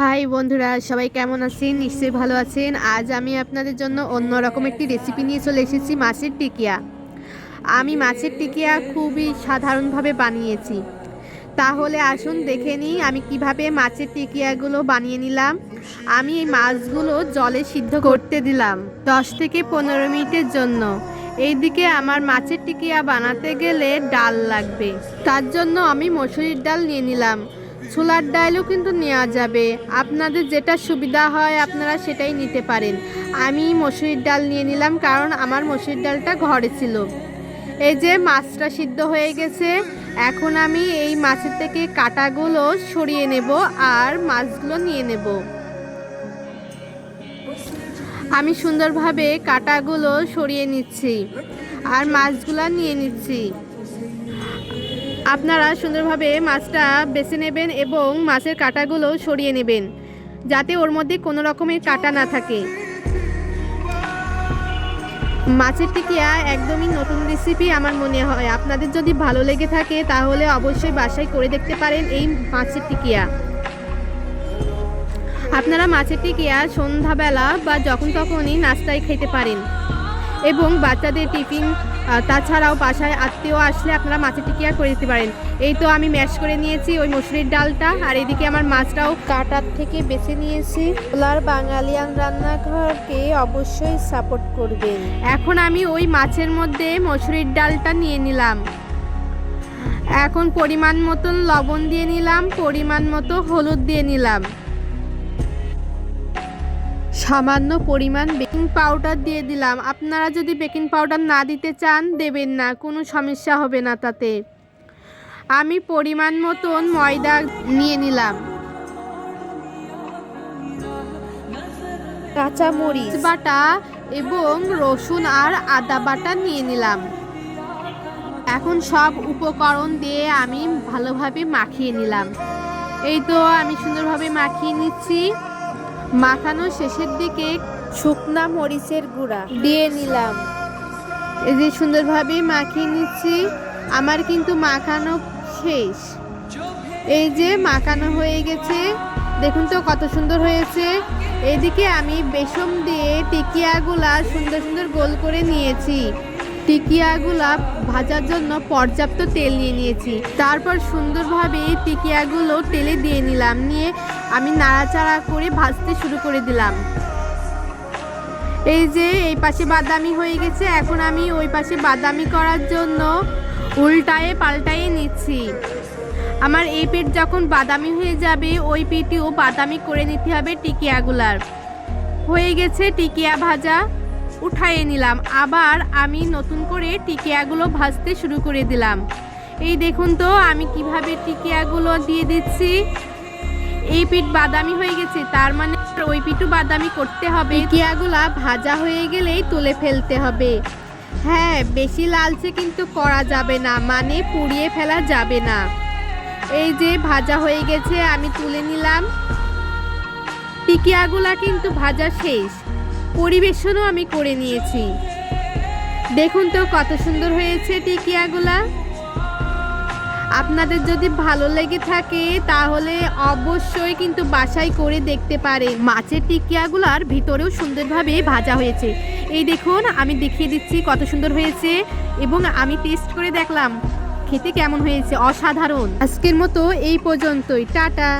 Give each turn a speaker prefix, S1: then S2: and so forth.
S1: High বন্ধুরা, সবাই কেমন আছেন? নিশ্চয়ই ভালো আছেন। আজ আমি আপনাদের জন্য অন্যরকম একটি রেসিপি নিয়ে চলে এসেছি, মাছের টিকিয়া। আমি মাছের টিকিয়া খুবই সাধারণভাবে বানিয়েছি। তাহলে আসুন দেখে নিই আমি কিভাবে মাছের টিকিয়াগুলো বানিয়ে নিলাম। আমি এই মাছগুলো জলে সিদ্ধ করতে দিলাম 10 থেকে 15 মিনিটের জন্য। এইদিকে আমার মাছের টিকিয়া বানাতে গেলে ডাল লাগবে, তার জন্য আমি মসুরির ডাল নিয়ে নিলাম। ছোলার ডালও কিন্তু নেওয়া যাবে, আপনাদের যেটা সুবিধা হয় আপনারা সেটাই নিতে পারেন। আমি মসুরির ডাল নিয়ে নিলাম কারণ আমার মসুরির ডালটা ঘরে ছিল। এই যে মাছটা সিদ্ধ হয়ে গেছে, এখন আমি এই মাছের থেকে কাঁটাগুলো সরিয়ে নেব আর মাছগুলো নিয়ে নেব। আমি সুন্দরভাবে কাঁটাগুলো সরিয়ে নিচ্ছি আর মাছগুলো নিয়ে নিচ্ছি। আপনারা সুন্দরভাবে মাছটা বেছে নেবেন এবং মাছের কাঁটাগুলো সরিয়ে নেবেন, যাতে ওর মধ্যে কোনো রকমের কাঁটা না থাকে। মাছের টিকিয়া একদমই নতুন রেসিপি আমার মনে হয়। আপনাদের যদি ভালো লেগে থাকে তাহলে অবশ্যই বাসায় করে দেখতে পারেন এই মাছের টিকিয়া। আপনারা মাছের টিকিয়া সন্ধ্যাবেলা বা যখন তখনই নাস্তায় খেতে পারেন এবং বাচ্চাদের টিফিন, তাছাড়াও বাসায় আত্মীয় আসলে আপনারা মাছের টিকিয়া করে দিতে পারেন। এই তো আমি ম্যাশ করে নিয়েছি ওই মসুরির ডালটা, আর এদিকে আমার মাছটাও কাটার থেকে বেছে নিয়েছি। ওলার বাঙালিয়ান রান্নাঘরকে অবশ্যই সাপোর্ট করবেন। এখন আমি ওই মাছের মধ্যে মসুরির ডালটা নিয়ে নিলাম। এখন পরিমাণ মতন লবণ দিয়ে নিলাম, পরিমাণ মতো হলুদ দিয়ে নিলাম, সামান্য পরিমাণ বেকিং পাউডার দিয়ে দিলাম। আপনারা যদি বেকিং পাউডার না দিতে চান দেবেন না, কোনো সমস্যা হবে না তাতে। আমি পরিমাণ মতন ময়দা নিয়ে নিলাম, কাঁচা মরিচ বাটা এবং রসুন আর আদা বাটা নিয়ে নিলাম। এখন সব উপকরণ দিয়ে আমি ভালোভাবে মাখিয়ে নিলাম। এই তো আমি সুন্দরভাবে মাখিয়ে নিচ্ছি। মাখানো শেষের দিকে শুকনা মরিচের গুঁড়া দিয়ে নিলাম। এই যে সুন্দরভাবে মাখিয়ে নিচ্ছি। আমার কিন্তু মাখানো শেষ। এই যে মাখানো হয়ে গেছে, দেখুন তো কত সুন্দর হয়েছে। এদিকে আমি বেসন দিয়ে টিকিয়াগুলা সুন্দর সুন্দর গোল করে নিয়েছি। টিকিয়াগুলা ভাজার জন্য পর্যাপ্ত তেল নিয়ে নিয়েছি। তারপর সুন্দরভাবে টিকিয়াগুলো তেলে দিয়ে নিলাম, নিয়ে আমি নাড়াচাড়া করে ভাজতে শুরু করে দিলাম। এই যে এই পাশে বাদামি হয়ে গেছে, এখন আমি ওই পাশে বাদামি করার জন্য উল্টায়ে পাল্টায়ে নিচ্ছি। আমার এই পিঠ যখন বাদামি হয়ে যাবে ওই পিঠও বাদামি করে নিতে হবে টিকিয়াগুলার। হয়ে গেছে টিকিয়া ভাজা, উঠাইয়ে নিলাম। আবার আমি নতুন করে টিকিয়াগুলো ভাজতে শুরু করে দিলাম। এই দেখুন তো আমি কিভাবে টিকিয়াগুলো দিয়ে দিচ্ছি। এই পিঠ বাদামি হয়ে গেছে, তার মানে ওই পিঠও বাদামি করতে হবে। টিকিয়াগুলা ভাজা হয়ে গেলেই তুলে ফেলতে হবে। হ্যাঁ, বেশি লালচে কিন্তু করা যাবে না, মানে পুড়িয়ে ফেলা যাবে না। এই যে ভাজা হয়ে গেছে, আমি তুলে নিলাম। টিকিয়াগুলা কিন্তু ভাজা শেষ, পরিবেশনও আমি করে নিয়েছি। দেখুন তো কত সুন্দর হয়েছে টিকিয়াগুলা। আপনাদের যদি ভালো লেগে থাকে তাহলে অবশ্যই কিন্তু বাসায় করে দেখতে পারেন। মাছের টিকিয়াগুলার ভিতরেও সুন্দরভাবে ভাজা হয়েছে। এই দেখুন আমি দেখিয়ে দিচ্ছি কত সুন্দর হয়েছে এবং আমি টেস্ট করে দেখলাম খেতে কেমন হয়েছে। অসাধারণ। আজকের মতো এই পর্যন্তই, টাটা।